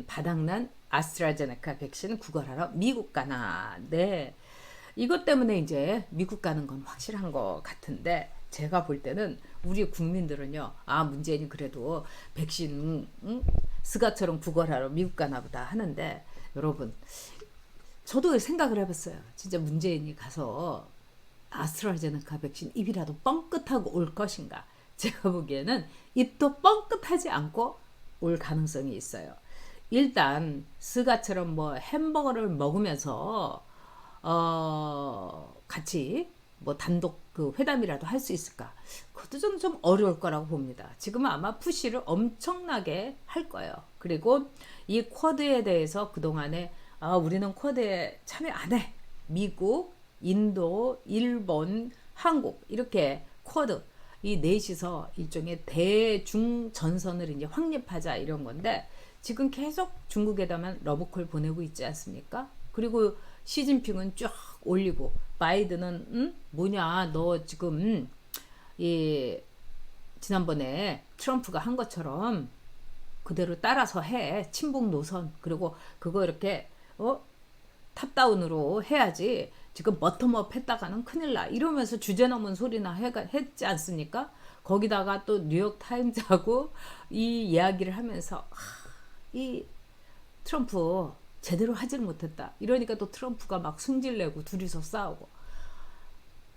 백신 바닥난 아스트라제네카 백신 구걸하러 미국 가나. 네. 이것 때문에 이제 미국 가는 건 확실한 것 같은데 제가 볼 때는 우리 국민들은요. 아 문재인이 그래도 백신 스가처럼 구걸하러 미국 가나 보다 하는데 여러분 저도 생각을 해봤어요. 진짜 문재인이 가서 아스트라제네카 백신 입이라도 뻥끗하고 올 것인가. 제가 보기에는 입도 뻥끗하지 않고 올 가능성이 있어요. 일단 스가처럼 뭐 햄버거를 먹으면서 같이 뭐 단독 그 회담이라도 할 수 있을까? 그것도 좀 어려울 거라고 봅니다. 지금은 아마 푸시를 엄청나게 할 거예요. 그리고 이 쿼드에 대해서 그동안에 우리는 쿼드에 참여 안 해. 미국, 인도, 일본, 한국 이렇게 쿼드 이 넷이서 일종의 대중 전선을 이제 확립하자 이런 건데 지금 계속 중국에다만 러브콜 보내고 있지 않습니까? 그리고 시진핑은 쫙 올리고 바이든은 뭐냐 너 지금 이 지난번에 트럼프가 한 것처럼 그대로 따라서 해 친북 노선 그리고 그거 이렇게 탑다운으로 해야지 지금 버텀업 했다가는 큰일 나 이러면서 주제 넘은 소리나 했지 않습니까? 거기다가 또 뉴욕 타임즈하고 이 이야기를 하면서 이 트럼프 제대로 하질 못했다 이러니까 또 트럼프가 막 승질내고 둘이서 싸우고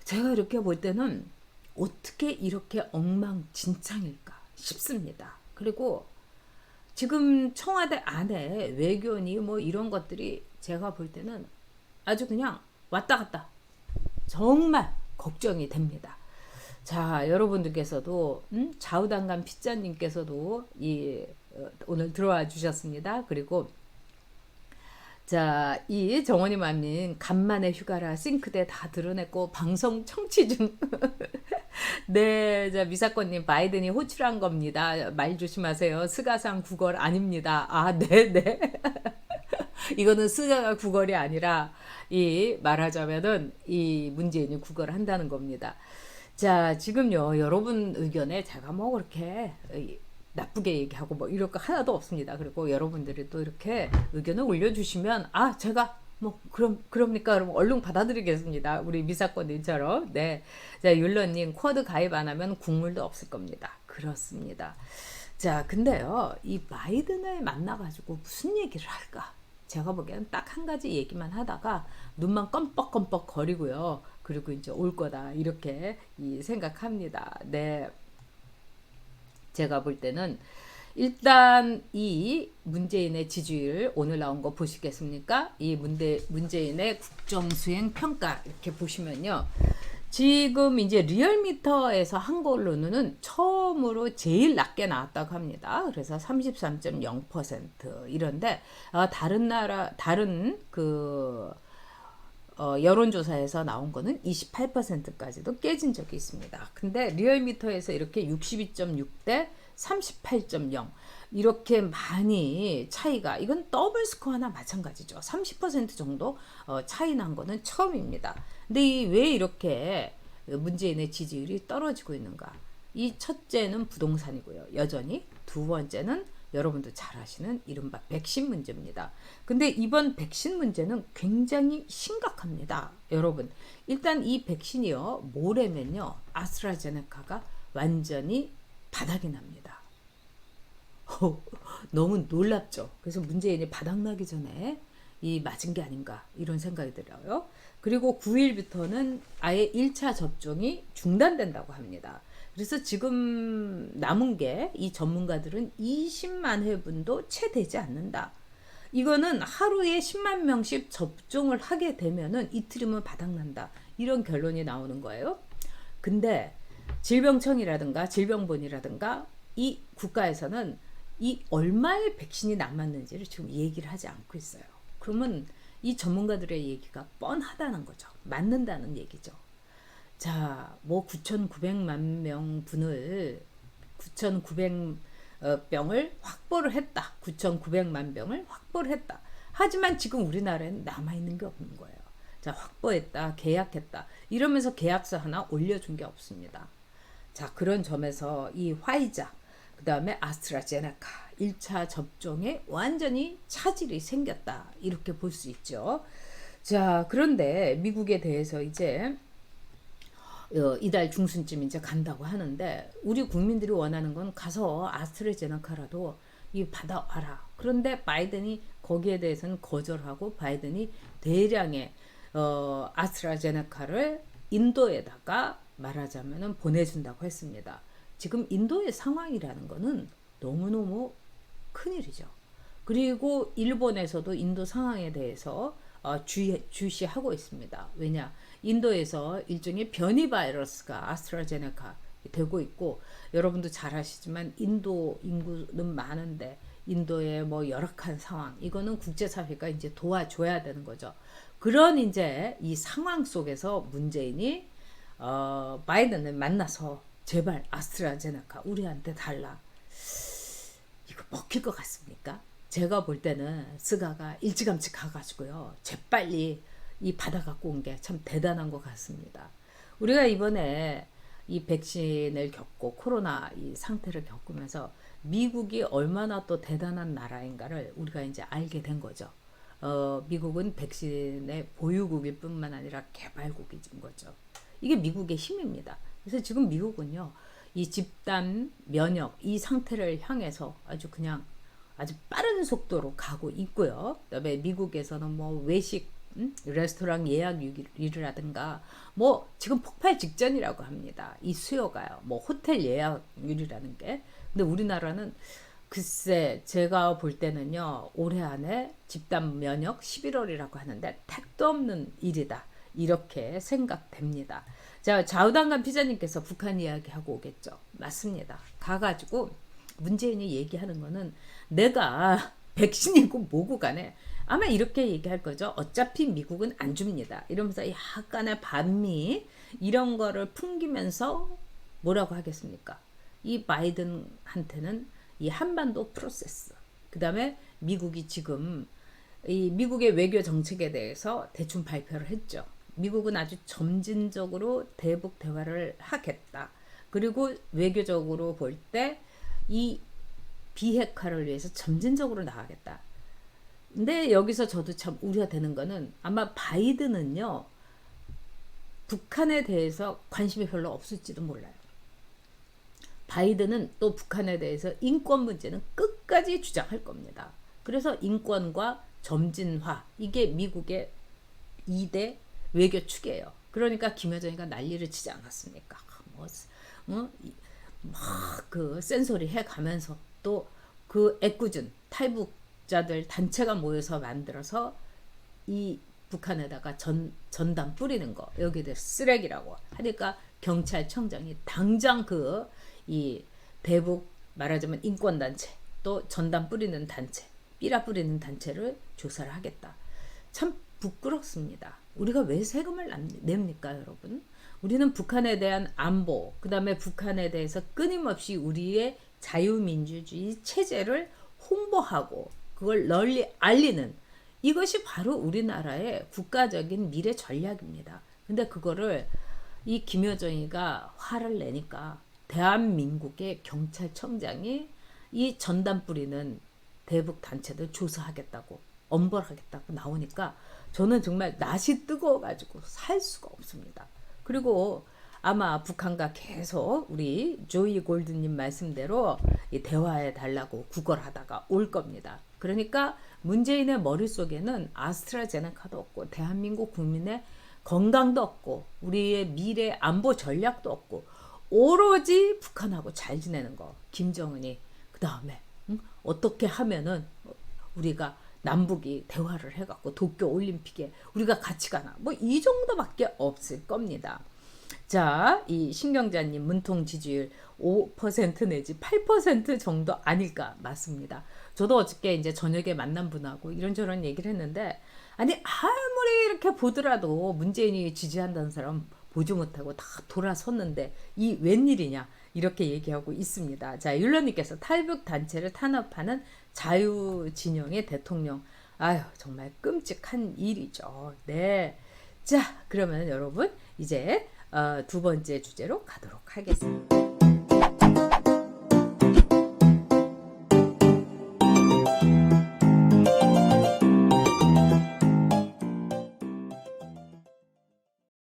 제가 이렇게 볼 때는 어떻게 이렇게 엉망진창일까 싶습니다. 그리고 지금 청와대 안에 외교니 뭐 이런 것들이 제가 볼 때는 아주 그냥 왔다 갔다 정말 걱정이 됩니다. 자 여러분들께서도 좌우당간 피자님께서도 오늘 들어와 주셨습니다. 그리고 자, 이 정원이 맘님 간만에 휴가라 싱크대 다 드러냈고 방송 청취 중. 네, 자 미사건님 바이든이 호출한 겁니다. 말 조심하세요. 스가상 구걸 아닙니다. 아, 네, 네. 이거는 스가가 구걸이 아니라 이 말하자면은 이 문재인이 구걸을 한다는 겁니다. 자, 지금요 여러분 의견에 제가 뭐 그렇게 나쁘게 얘기하고 뭐 이럴 거 하나도 없습니다. 그리고 여러분들이 또 이렇게 의견을 올려주시면 제가 뭐 그럽니까? 그럼 얼른 받아드리겠습니다. 우리 미사건님처럼. 네, 자 율러님 쿼드 가입 안 하면 국물도 없을 겁니다. 그렇습니다. 자 근데요 이 바이든을 만나가지고 무슨 얘기를 할까? 제가 보기에는 딱 한 가지 얘기만 하다가 눈만 껌뻑껌뻑 거리고요. 그리고 이제 올 거다 이렇게 생각합니다. 네. 제가 볼 때는 일단 이 문재인의 지지율 오늘 나온 거 보시겠습니까? 이 문재인의 국정수행 평가 이렇게 보시면요. 지금 이제 리얼미터에서 한 걸로는 처음으로 제일 낮게 나왔다고 합니다. 그래서 33.0% 이런데 다른 그 여론조사에서 나온 거는 28%까지도 깨진 적이 있습니다. 근데 리얼미터에서 이렇게 62.6대 38.0 이렇게 많이 차이가 이건 더블 스코어나 마찬가지죠. 30% 정도 차이 난 거는 처음입니다. 근데 왜 이렇게 문재인의 지지율이 떨어지고 있는가? 이 첫째는 부동산이고요. 여전히 두 번째는 여러분도 잘 아시는 이른바 백신 문제입니다. 근데 이번 백신 문제는 굉장히 심각합니다. 여러분 일단 이 백신이요 모레면요 아스트라제네카가 완전히 바닥이 납니다. 너무 놀랍죠. 그래서 문재인이 바닥나기 전에 이 맞은 게 아닌가 이런 생각이 들어요. 그리고 9일부터는 아예 1차 접종이 중단된다고 합니다. 그래서 지금 남은 게 이 전문가들은 20만 회분도 채 되지 않는다. 이거는 하루에 10만 명씩 접종을 하게 되면은 이틀이면 바닥난다. 이런 결론이 나오는 거예요. 근데 질병청이라든가 질병본이라든가 이 국가에서는 이 얼마의 백신이 남았는지를 지금 얘기를 하지 않고 있어요. 그러면 이 전문가들의 얘기가 뻔하다는 거죠. 맞는다는 얘기죠. 자, 뭐 9,900만 명분을 9,900병을 확보를 했다. 9,900만 병을 확보를 했다. 하지만 지금 우리나라에는 남아있는 게 없는 거예요. 자, 확보했다, 계약했다. 이러면서 계약서 하나 올려준 게 없습니다. 자, 그런 점에서 이 화이자 그 다음에 아스트라제네카 1차 접종에 완전히 차질이 생겼다. 이렇게 볼 수 있죠. 자, 그런데 미국에 대해서 이제 이달 중순쯤 이제 간다고 하는데 우리 국민들이 원하는 건 가서 아스트라제네카라도 이 받아와라. 그런데 바이든이 거기에 대해서는 거절하고 바이든이 대량의 아스트라제네카를 인도에다가 말하자면은 보내준다고 했습니다. 지금 인도의 상황이라는 거는 너무너무 큰일이죠. 그리고 일본에서도 인도 상황에 대해서 주시하고 있습니다. 왜냐? 인도에서 일종의 변이 바이러스가 아스트라제네카 되고 있고 여러분도 잘 아시지만 인도 인구는 많은데 인도의 뭐 열악한 상황 이거는 국제사회가 이제 도와줘야 되는 거죠. 그런 이제 이 상황 속에서 문재인이 바이든을 만나서 제발 아스트라제네카 우리한테 달라. 이거 먹힐 것 같습니까? 제가 볼 때는 스가가 일찌감치 가가지고요. 재빨리 이 받아 갖고 온 게 참 대단한 것 같습니다. 우리가 이번에 이 백신을 겪고 코로나 이 상태를 겪으면서 미국이 얼마나 또 대단한 나라인가를 우리가 이제 알게 된 거죠. 미국은 백신의 보유국일 뿐만 아니라 개발국인 거죠. 이게 미국의 힘입니다. 그래서 지금 미국은요, 이 집단 면역 이 상태를 향해서 아주 그냥 아주 빠른 속도로 가고 있고요. 그다음에 미국에서는 뭐 외식 레스토랑 예약률이라든가 뭐 지금 폭발 직전이라고 합니다. 이 수요가요. 뭐 호텔 예약률이라는 게. 근데 우리나라는 글쎄 제가 볼 때는요. 올해 안에 집단 면역 11월이라고 하는데 택도 없는 일이다. 이렇게 생각됩니다. 자, 좌우당간 피자님께서 북한 이야기하고 오겠죠. 맞습니다. 가가지고 문재인이 얘기하는 거는 내가 백신이고 뭐고 간에 아마 이렇게 얘기할 거죠. 어차피 미국은 안 줍니다. 이러면서 약간의 반미 이런 거를 풍기면서 뭐라고 하겠습니까? 이 바이든한테는 이 한반도 프로세스 그 다음에 미국이 지금 이 미국의 외교 정책에 대해서 대충 발표를 했죠. 미국은 아주 점진적으로 대북 대화를 하겠다. 그리고 외교적으로 볼 때 이 비핵화를 위해서 점진적으로 나가겠다. 근데 여기서 저도 참 우려가 되는 거는 아마 바이든은요. 북한에 대해서 관심이 별로 없을지도 몰라요. 바이든은 또 북한에 대해서 인권 문제는 끝까지 주장할 겁니다. 그래서 인권과 점진화 이게 미국의 2대 외교 축이에요. 그러니까 김여정이가 난리를 치지 않았습니까? 그 센소리 해가면서 또 그 애꿎은 탈북자들 단체가 모여서 만들어서 이 북한에다가 전단 뿌리는 거 여기에 대해서 쓰레기라고 하니까 경찰청장이 당장 그 이 대북 말하자면 인권단체 또 전단 뿌리는 단체 삐라 뿌리는 단체를 조사를 하겠다. 참 부끄럽습니다. 우리가 왜 세금을 냅니까 여러분? 우리는 북한에 대한 안보 그 다음에 북한에 대해서 끊임없이 우리의 자유민주주의 체제를 홍보하고 그걸 널리 알리는 이것이 바로 우리나라의 국가적인 미래 전략입니다. 근데 그거를 이 김여정이가 화를 내니까 대한민국의 경찰청장이 이 전단 뿌리는 대북 단체들 조사하겠다고 엄벌하겠다고 나오니까 저는 정말 낯이 뜨거워가지고 살 수가 없습니다. 그리고 아마 북한과 계속 우리 조이 골드님 말씀대로 대화해 달라고 구걸하다가 올 겁니다. 그러니까 문재인의 머릿속에는 아스트라제네카도 없고 대한민국 국민의 건강도 없고 우리의 미래 안보 전략도 없고 오로지 북한하고 잘 지내는 거 김정은이 그 다음에 어떻게 하면은 우리가 남북이 대화를 해갖고 도쿄 올림픽에 우리가 같이 가나 뭐 이 정도밖에 없을 겁니다. 자, 이 신경자님 문통 지지율 5% 내지 8% 정도 아닐까 맞습니다. 저도 어저께 이제 저녁에 만난 분하고 이런저런 얘기를 했는데 아니 아무리 이렇게 보더라도 문재인이 지지한다는 사람 보지 못하고 다 돌아섰는데 이 웬일이냐 이렇게 얘기하고 있습니다. 자, 율러님께서 탈북 단체를 탄압하는 자유진영의 대통령 아유 정말 끔찍한 일이죠. 네. 자, 그러면 여러분 이제 두 번째 주제로 가도록 하겠습니다.